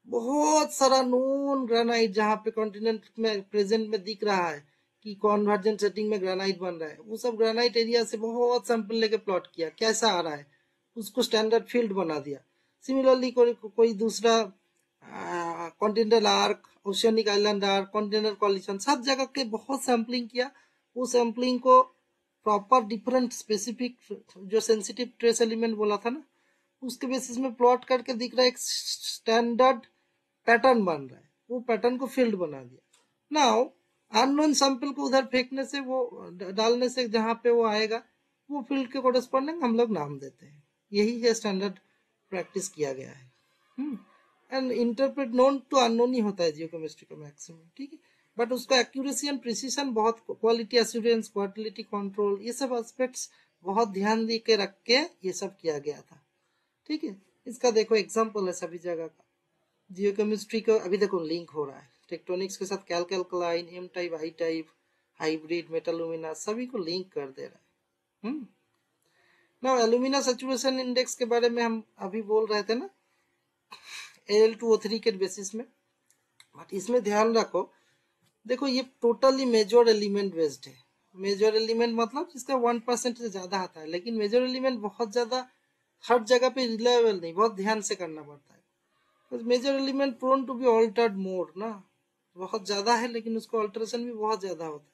बहुत सारा नोन ग्रेनाइट जहाँ पे कॉन्टिनेंट में प्रेजेंट में दिख रहा है कि कॉन्वर्जेंट सेटिंग में ग्रेनाइट बन रहा है, वो सब ग्रेनाइट एरिया से बहुत सैंपल लेके प्लॉट किया कैसा आ रहा है, उसको स्टैंडर्ड फील्ड बना दिया। सिमिलरली कोई दूसरा continental arc, oceanic island arc, continental coalition, सब जगह के बहुत सैंपलिंग किया। वो सैंपलिंग को प्रॉपर डिफरेंट स्पेसिफिक जो सेंसिटिव ट्रेस एलिमेंट बोला था ना, उसके बेसिस में प्लॉट करके दिख रहा है एक स्टैंडर्ड पैटर्न बन रहा है, वो पैटर्न को फील्ड बना दिया। नाउ अननोन सैंपल को उधर फेंकने से, वो डालने से जहां पे वो आएगा वो फील्ड के कोरस्पॉन्डिंग हम लोग नाम देते हैं। यही है स्टैंडर्ड प्रैक्टिस किया गया है। And interpret known to unknown ही होता है जियोकेमिस्ट्री का मैक्सिमम, ठीक है। बट उसका एक्यूरेसी एंड प्रिसीजन बहुत, क्वालिटी एश्योरेंस, क्वालिटी कंट्रोल, ये सब एस्पेक्ट्स बहुत ध्यान दे के रख के ये सब किया गया था, ठीक है। इसका देखो एग्जाम्पल है सभी जगह का। जियोकेमिस्ट्री का अभी देखो लिंक हो रहा है टेक्टोनिक्स के साथ, calc-alkaline, M type, I type, hybrid, metaluminous, सभी को लिंक कर दे रहा है। ना एल्यूमिना सैचुरेशन इंडेक्स के बारे में हम अभी बोल रहे थे ना, Al2O3 के बेसिस में। बट इसमें ध्यान रखो, देखो ये टोटली मेजर एलिमेंट बेस्ड है। मेजर एलिमेंट मतलब जिसका 1% से ज्यादा आता है, लेकिन मेजर एलिमेंट बहुत ज्यादा हर जगह पे रिलायबल नहीं, बहुत ध्यान से करना पड़ता है। Major element prone to be altered more ना, बहुत ज्यादा है लेकिन उसको ऑल्टरेशन भी बहुत ज्यादा होता है।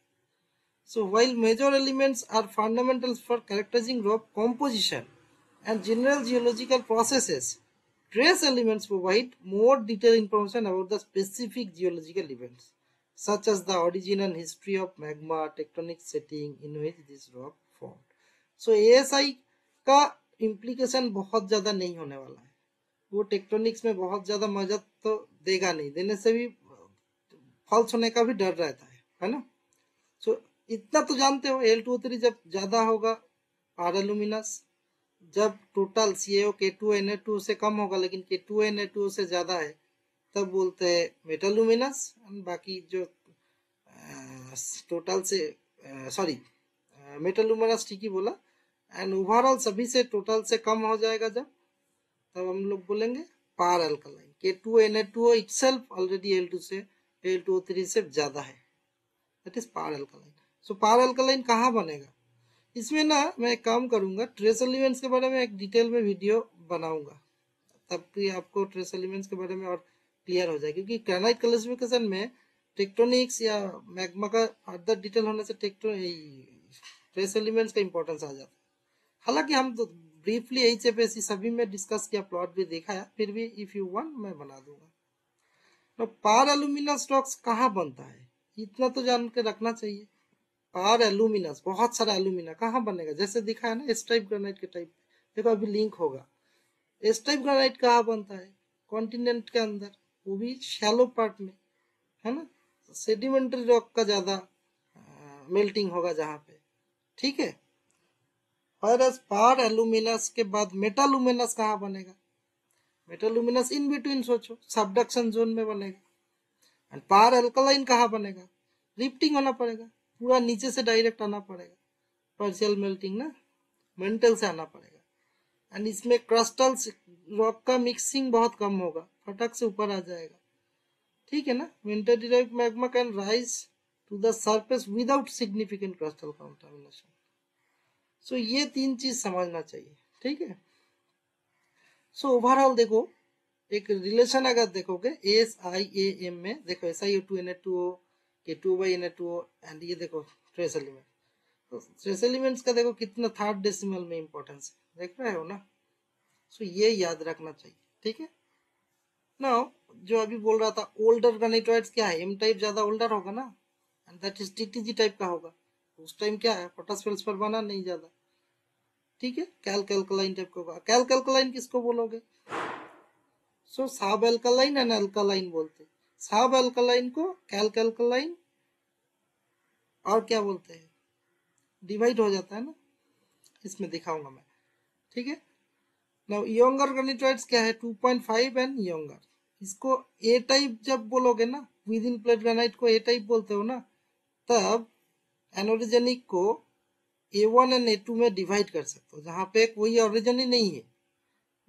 So while major elements are fundamental for characterizing rock composition and general geological processes, trace elements provide more detailed information about the specific geological events, such as the origin and history of magma, tectonic setting in which this rock formed. So ASI का implication बहुत ज़्यादा नहीं होने वाला है, वो tectonics में बहुत ज़्यादा मदद तो देगा नहीं, देने से भी फॉल्स होने का भी डर रहता है ना। सो इतना तो जानते हो, Al2O3 जब ज्यादा होगा पारालुमिनस, जब टोटल CaO K2Na2 से कम होगा लेकिन K2Na2 से ज्यादा है तब बोलते हैं मेटालुमिनस। बाकी जो टोटल से, सॉरी मेटालुमिनस ठीक ही बोला। एंड ओवरऑल सभी से टोटल से कम हो जाएगा जब, तब हम लोग बोलेंगे पार alkaline. K2Na2 itself already Al2O3 से ज्यादा है, that is per alkaline. So per alkaline कहाँ बनेगा, इसमें ना मैं एक काम करूंगा, ट्रेस एलिमेंट्स के बारे में एक डिटेल में वीडियो बनाऊंगा, तब कि आपको ट्रेस एलिमेंट्स के बारे में और क्लियर हो जाए। क्योंकि ग्रेनाइट क्लासिफिकेशन में टेक्टोनिक्स या मैग्मा का फर्दर डिटेल होने से ट्रेस एलिमेंट्स का इंपॉर्टेंस आ जाता है। हालांकि हम तो ब्रीफली HFSC सभी में डिस्कस किया, प्लॉट भी देखा है, फिर भी इफ यू वांट मैं बना दूंगा। तो पार एल्यूमिनस रॉक्स कहाँ बनता है, इतना तो जान के रखना चाहिए। पार एल्यूमिनस, बहुत सारा एल्यूमिना कहाँ बनेगा, जैसे दिखा है ना एस टाइप ग्रेनाइट के टाइप, देखो अभी लिंक होगा। एस टाइप ग्रेनाइट कहाँ बनता है, कॉन्टिनेंट के अंदर, वो भी शैलो पार्ट में, है ना। सेडिमेंट्री रॉक का ज्यादा मेल्टिंग होगा जहाँ पे, ठीक है। और पार एल्यूमिनस के बाद मेटालुमिनस कहाँ बनेगा, मेटालुमिनस इन बिटवीन सोचो, सबडक्शन जोन में बनेगा। एंड पार अल्कलाइन कहाँ बनेगा, लिफ्टिंग होना पड़ेगा, पूरा नीचे से डायरेक्ट आना पड़ेगा, पार्शियल मेल्टिंग ना, मेंटल से आना पड़ेगा। एंड इसमें क्रस्टल रॉक का मिक्सिंग बहुत कम होगा, फटक से ऊपर आ जाएगा, ठीक है ना। Winter derived magma can rise to the surface without significant crustal contamination. So ये तीन चीज समझना चाहिए, ठीक है। सो ओवरऑल देखो, एक रिलेशन अगर देखोगे SiAm में देखो SiO2Na2O K2/Na2O एंड ये देखो ट्रेस एलिमेंट, तो ट्रेस एलिमेंट्स का देखो कितना थर्ड डेसिमल में इंपॉर्टेंस है, देख रहे हो ना। सो ये याद रखना चाहिए, ठीक है। नाउ जो अभी बोल रहा था ओल्डर ग्रेनाइटोइड्स क्या है, एम टाइप ज्यादा ओल्डर होगा ना, एंड दैट इज टीटीजी टाइप का होगा। उस टाइम क्या है पोटास फेल्सफर बना नहीं ज्यादा, ठीक है। कैल्क एल्कलाइन टाइप का होगा। कैल्क एल्कलाइन किसको बोलोगे, सो साब एल्कलाइन एंड एल्कलाइन बोलते हैं। साब एल्कलाइन को कैल्क एल्कलाइन और क्या बोलते हैं, डिवाइड हो जाता है ना, इसमें दिखाऊंगा मैं, ठीक है। नाउ यंगर ग्रेनाइटोइड्स क्या है 2.5 एंड यंगर, इसको ए टाइप जब बोलोगे ना, विद इन प्लेट ग्रेनाइट को ए टाइप बोलते हो ना, तब एनोरिजेनिक को A1 एंड A2 में डिवाइड कर सकते हो, जहां पे कोई ओरिजिन ही नहीं है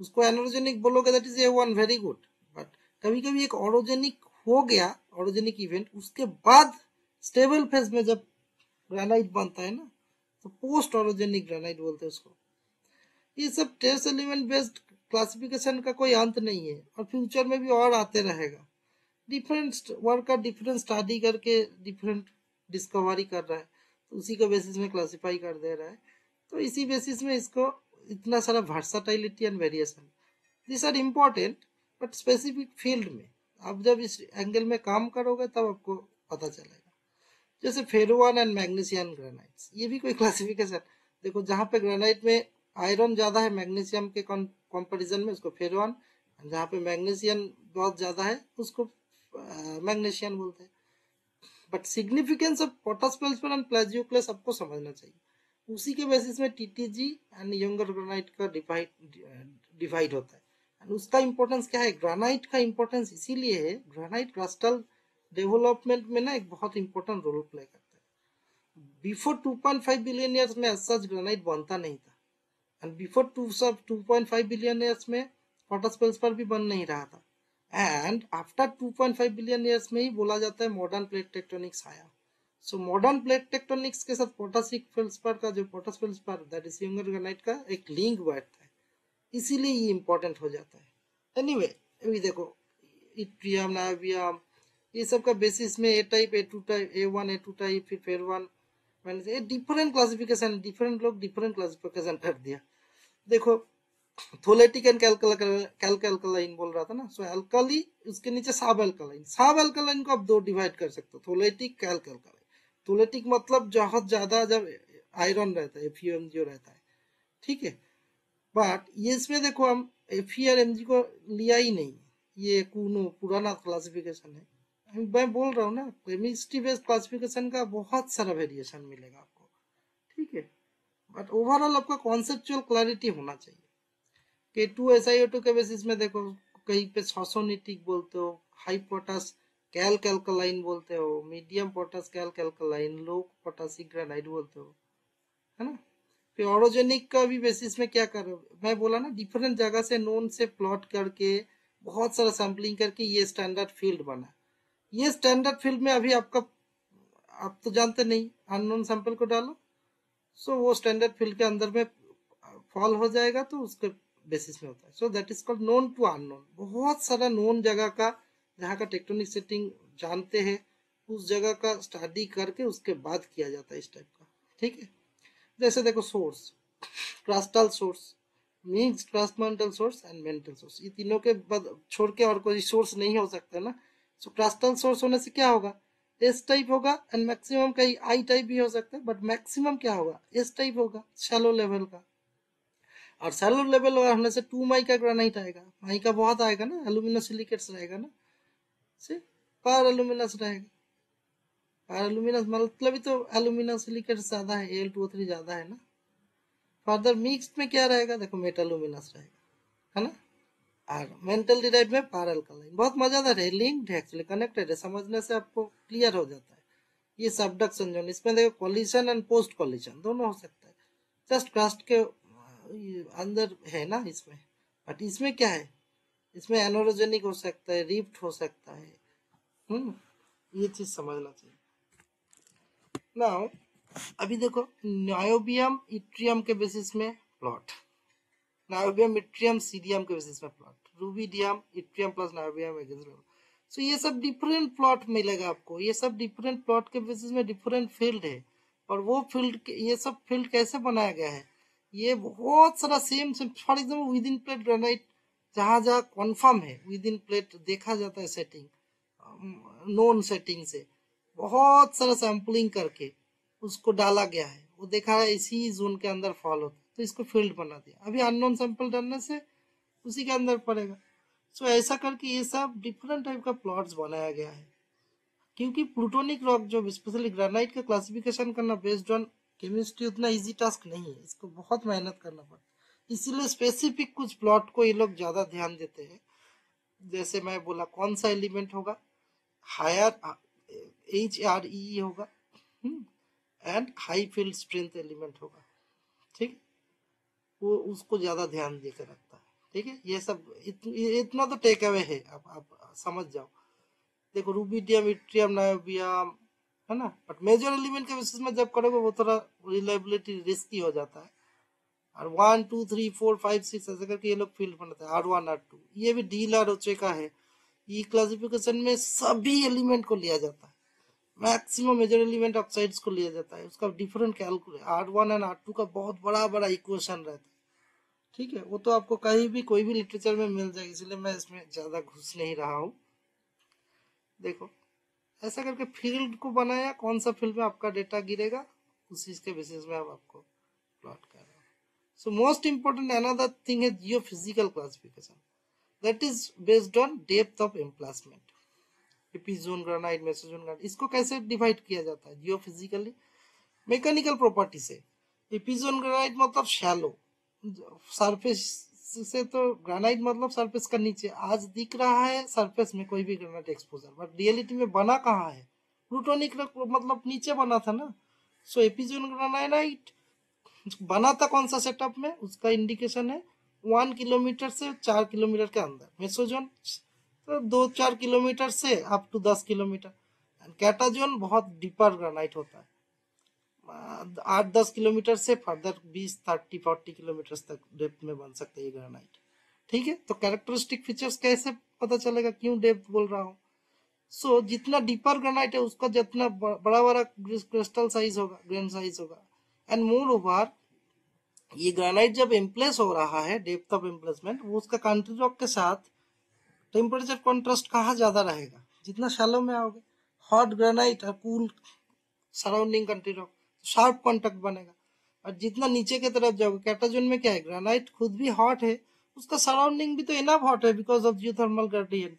उसको एनोरोजेनिक बोलोगे, that is A1, very good. But कभी कभी एक ऑरोजेनिक हो गया, ऑरोजेनिक इवेंट, उसके बाद स्टेबल फेज में जब ग्रेनाइट बनता है ना, तो पोस्ट ऑरोजेनिक ग्रेनाइट बोलते हैं उसको। ये सब ट्रेस एलिमेंट बेस्ड क्लासिफिकेशन का कोई अंत नहीं है, और फ्यूचर में भी और आते रहेगा। डिफरेंट वर्क का डिफरेंट स्टडी करके डिफरेंट डिस्कवरी कर रहा है, तो उसी के बेसिस में क्लासिफाई कर दे रहा है। तो इसी बेसिस में इसको इतना सारा versatility and variation, this are important, but specific field में आप जब इस एंगल में काम करोगे तब आपको पता चलेगा। जैसे फेरोवन एंड मैग्नीशियन ग्रेनाइट्स, ये भी कोई क्लासिफिकेशन, देखो जहाँ पे ग्रेनाइट में आयरन ज्यादा है मैग्नीशियम के कंपैरिजन में, उसको फेरोवन, जहाँ पे मैग्नीशियम बहुत ज्यादा है उसको मैग्नीशियन बोलते हैं। But significance of potash feldspar and plagioclase आपको समझना चाहिए। उसी के बेसिस में टीटीजी एंड यंगर ग्रेनाइट का डिवाइड होता है। एंड उसका इंपॉर्टेंस क्या है, ग्रेनाइट का इंपॉर्टेंस इसीलिए है, ग्रेनाइट क्रिस्टल डेवलपमेंट में ना एक बहुत इंपॉर्टेंट रोल प्ले करता है। बिफोर 2.5 बिलियन ईयर्स में सच ग्रेनाइट बनता नहीं था, एंड बिफोर 2.5 बिलियन ईयर्स में पोटास फेल्सफर भी बन नहीं रहा था, एंड आफ्टर 2.5 बिलियन ईयर्स में ही बोला जाता है मॉडर्न प्लेट टेक्टोनिक्स आया। सो मॉडर्न प्लेट टेक्टोनिक्स के साथ पोटासिक फेल्सफर का जो potash feldspar that is younger granite का एक लिंक बैठता है, इसीलिए ये इंपॉर्टेंट हो जाता है। एनीवे अभी देखो इट्रियम नायोबियम ये सब का बेसिस में ए type A2 type A1 A2 type फिर फेर वन मैंने ये डिफरेंट क्लासिफिकेशन, डिफरेंट लोग डिफरेंट क्लासिफिकेशन कर दिया। देखो थोलेटिक एंड कैल्कलाइन बोल रहा था ना, सो एल्कली उसके नीचे साब एल्कलाइन, साब एल्कलाइन को आप दो डिवाइड कर सकते हो, थोलेटिक कैल्कलाइन। थोलेटिक मतलब बहुत ज्यादा जब आयरन रहता है FeO रहता है, ठीक है। बट ये इसमें देखो हम Fe और Mg को लिया ही नहीं, ये कूनो पुराना क्लासिफिकेशन है। मैं बोल रहा हूँ ना केमिस्ट्री बेस्ड क्लासिफिकेशन का बहुत सारा वेरिएशन मिलेगा आपको, ठीक है। बट ओवरऑल आपका कॉन्सेप्चुअल क्लैरिटी होना चाहिए। K2SiO2 के बेसिस में देखो कहीं पे सॉसोनिटिक बोलते हो, हाई पोटास कैल्क एल्कलाइन बोलते हो, मीडियम पोटास कैल्क एल्कलाइन, लो पोटासिक ग्रेनाइट बोलते हो, है ना। फिर ऑरोजेनिक का भी बेसिस में क्या करो, मैं बोला ना डिफरेंट जगह से नोन से प्लॉट करके बहुत सारा सैम्पलिंग करके ये स्टैंडर्ड फील्ड बना। ये स्टैंडर्ड फील्ड में अभी आपका, आप तो जानते नहीं, अननोन सैंपल को डालो, सो वो स्टैंडर्ड फील्ड के अंदर में फॉल हो जाएगा, तो उसके बेसिस में होता है। So that is called known to unknown. बहुत सारा नोन जगह का, जहाँ का टेक्टोनिक सेटिंग जानते हैं, उस जगह का स्टडी करके उसके बाद किया जाता है इस टाइप का, ठीक है। जैसे देखो source, crustal source, mix crustal mantle source and mantle source, ये तीनों के बाद छोड़ के और कोई सोर्स नहीं हो सकता ना। सो क्रास्टल सोर्स होने से क्या होगा, एस टाइप होगा, एंड मैक्सिमम कहीं आई टाइप भी हो सकता है, बट मैक्सिमम क्या होगा एस टाइप होगा, शैलो लेवल का। और शैलो लेवल होने से 2 माइका ग्रेनाइट आएगा, माइका बहुत आएगा ना, एल्यूमिनस सिलिकेट्स रहेगा ना, से पार एल्यूमिनस रहेगा। पार एल्यूमिनस मतलब ही तो एल्यूमिनस सिलिकेट्स ज्यादा है, Al2O3 ज्यादा है ना। फर्दर मिक्स्ड में क्या रहेगा, देखो मेटालुमिनस रहेगा, है ना। और मेंटल डिराइव में पार अल्कलाइन, बहुत मजेदार है, लिंक्ड है एक्चुअली, कनेक्टेड है, समझने से आपको क्लियर हो जाता है। ये सबडक्शन जोन, इसमें देखो कोलिशन एंड पोस्ट कोलिशन दोनों हो सकता है, जस्ट क्रस्ट के अंदर है ना इसमें। बट इसमें क्या है, इसमें एनोरोजेनिक हो सकता है, रिफ्ट हो सकता है, ये चीज समझना चाहिए। नाउ अभी देखो नायोबियम इट्रियम के बेसिस में प्लॉट, नायोबियम इट्रियम सीरियम के बेसिस में plot, rubidium, yttrium plus नाइट्रियम against level. सो ये सब डिफरेंट प्लॉट मिलेगा आपको, ये सब डिफरेंट प्लॉट के बेसिस में डिफरेंट फील्ड है। और वो फील्ड, ये सब फील्ड कैसे बनाया गया है, ये बहुत सारा same same, for example with in plate granite जहाँ जहाँ कन्फर्म है विद इन प्लेट देखा जाता है सेटिंग, नॉन सेटिंग से बहुत सारा सैम्पलिंग करके उसको डाला गया है, वो देखा है इसी जोन के अंदर फॉल होता है, तो इसको फील्ड बना दिया। अभी अननोन सैंपल डालने से उसी के अंदर पड़ेगा। सो ऐसा करके ये सब डिफरेंट टाइप का प्लॉट्स बनाया गया है। क्योंकि प्लूटोनिक रॉक जो स्पेशली ग्रेनाइट का क्लासिफिकेशन करना बेस्ड ऑन केमिस्ट्री उतना इजी टास्क नहीं है, इसको बहुत मेहनत करना पड़ता है। इसीलिए स्पेसिफिक कुछ प्लॉट को ये लोग ज्यादा ध्यान देते हैं। जैसे मैं बोला कौन सा एलिमेंट होगा, हायर HRE होगा, and high field strength element होगा, ठीक। वो उसको ज्यादा ध्यान देकर रखता है, ठीक है। ये सब इतना तो टेक अवे है, आप समझ जाओ। देखो रूबिडियम, इट्रियम, नायोबियम, है ना, बट मेजर एलिमेंट के बेसिस में जब करोगे वो थोड़ा रिलायबिलिटी रिस्की हो जाता है। और 1 2 3 4 5 6 ऐसे करके ये लोग फील्ड बनाते हैं, R1 R2। ये भी डीलर ओचे का है। ये क्लासिफिकेशन में सभी एलिमेंट को लिया जाता है, मैक्सिमम मेजर एलिमेंट ऑक्साइड्स को लिया जाता है। उसका different calculate R1 and R2 का बहुत बड़ा बड़ा इक्वेशन रहता है, ठीक है। वो तो आपको कहीं भी कोई भी लिटरेचर में मिल जाएगी, इसलिए मैं इसमें ज्यादा घुस नहीं रहा हूँ। देखो ऐसा करके फील्ड को बनाया, कौन सा फील्ड में आपका डेटा गिरेगा उसी के बेसिस में अब आपको प्लॉट कर रहा हूँ। So most important another thing है geophysical classification, that is based on depth of emplacement. Epizone granite, mesozone granite, इसको कैसे डिवाइड किया जाता है जियोफिजिकली, मैकेनिकल प्रॉपर्टी से। एपीजोन ग्रेनाइट मतलब शैलो सरफेस से, तो ग्रेनाइट मतलब सरफेस का नीचे आज दिख रहा है सरफेस में कोई भी ग्रेनाइट एक्सपोजर, बट रियलिटी में बना कहाँ है, प्लूटोनिक मतलब नीचे बना था ना। सो एपीजोन ग्रेनाइट बना था कौन सा सेटअप में, उसका इंडिकेशन है 1 किलोमीटर से 4 किलोमीटर के अंदर। मेसोजोन तो 2-4 किलोमीटर से अप टू 10 किलोमीटर। एंड कैटाजोन बहुत डीपर ग्रेनाइट होता है, 8-10 किलोमीटर से फर्दर 20-30-40 किलोमीटर तक डेप्थ में बन सकते हैं ग्रेनाइट, ठीक है। तो कैरेक्टरिस्टिक फीचर्स कैसे पता चलेगा, क्यों डेप्थ बोल रहा हूँ। सो जितना डीपर ग्रेनाइट है उसका जितना बड़ा बड़ा क्रिस्टल साइज होगा, ग्रेन साइज होगा। एंड मोर ओवर ये ग्रेनाइट जब इम्प्लेस हो रहा है, डेप्थ ऑफ इम्प्लेसमेंट, वो उसका कंट्री रॉक के साथ टेम्परेचर कॉन्ट्रास्ट कहाँ ज्यादा रहेगा, जितना शैलो में आओगे हॉट ग्रेनाइट और cool surrounding country rock, sharp contact बनेगा। और जितना नीचे की तरफ जाओगे, कैटाजोन में क्या है, ग्रेनाइट खुद भी हॉट है, उसका सराउंडिंग भी तो इनफ हॉट है बिकॉज ऑफ जियोथर्मल ग्रेडियंट।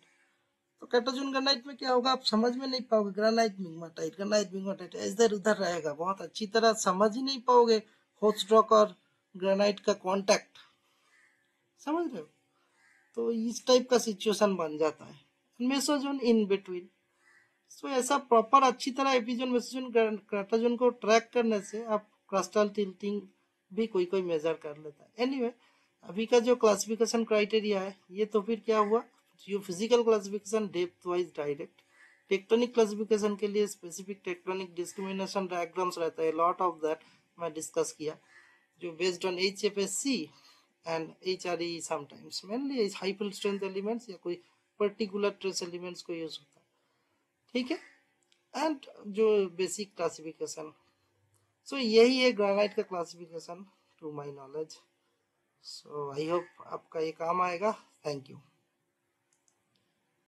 तो कैटाजोन ग्रेनाइट में क्या होगा आप समझ में नहीं पाओगे, ग्रेनाइट मिग्माटाइट, ग्रेनाइट मिग्माटाइट इधर उधर रहेगा, बहुत अच्छी तरह समझ ही नहीं पाओगे होस्ट रॉक और ग्रेनाइट का कांटेक्ट, समझ रहे हो। तो इस टाइप का सिचुएशन बन जाता है। मेसोजोन इन बिटवीन। सो ऐसा प्रॉपर अच्छी तरह एपिजोन मेसोजोन कैटाजोन को ट्रैक करने से आप क्रिस्टल टिल्टिंग भी कोई कोई मेजर कर लेता है। एनीवे अभी का जो क्लासिफिकेशन क्राइटेरिया है ये तो फिर क्या हुआ, जो physical classification depth wise direct, tectonic classification के लिए स्पेसिफिक टेक्टोनिक डिस्क्रिमिनेशन डायग्राम्स रहता है, लॉट ऑफ दैट मैं डिस्कस किया, जो based on HFSC and HRE sometimes mainly high field strength elements या कोई पर्टिकुलर ट्रेस एलिमेंट्स को यूज होता है, ठीक है। एंड जो बेसिक क्लासिफिकेशन, सो यही है ग्रेनाइट का classification to my knowledge. So I hope आपका ये काम आएगा। Thank you.